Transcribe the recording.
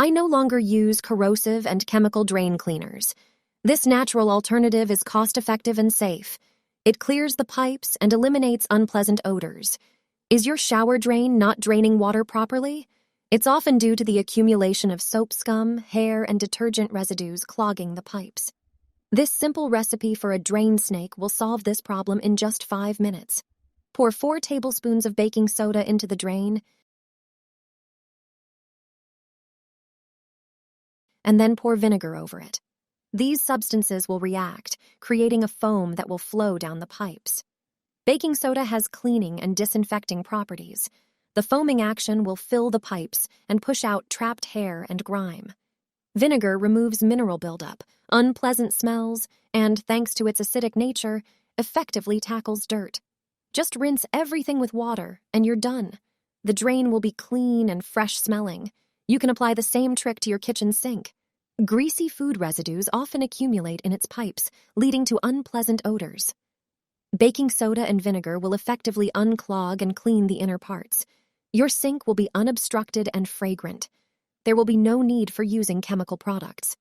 I no longer use corrosive and chemical drain cleaners. This natural alternative is cost-effective and safe. It clears the pipes and eliminates unpleasant odors. Is your shower drain not draining water properly? It's often due to the accumulation of soap scum, hair, and detergent residues clogging the pipes. This simple recipe for a drain snake will solve this problem in just 5 minutes. Pour 4 tablespoons of baking soda into the drain, and then pour vinegar over it. These substances will react, creating a foam that will flow down the pipes. Baking soda has cleaning and disinfecting properties. The foaming action will fill the pipes and push out trapped hair and grime. Vinegar removes mineral buildup, unpleasant smells, and, thanks to its acidic nature, effectively tackles dirt. Just rinse everything with water, and you're done. The drain will be clean and fresh-smelling. You can apply the same trick to your kitchen sink. Greasy food residues often accumulate in its pipes, leading to unpleasant odors. Baking soda and vinegar will effectively unclog and clean the inner parts. Your sink will be unobstructed and fragrant. There will be no need for using chemical products.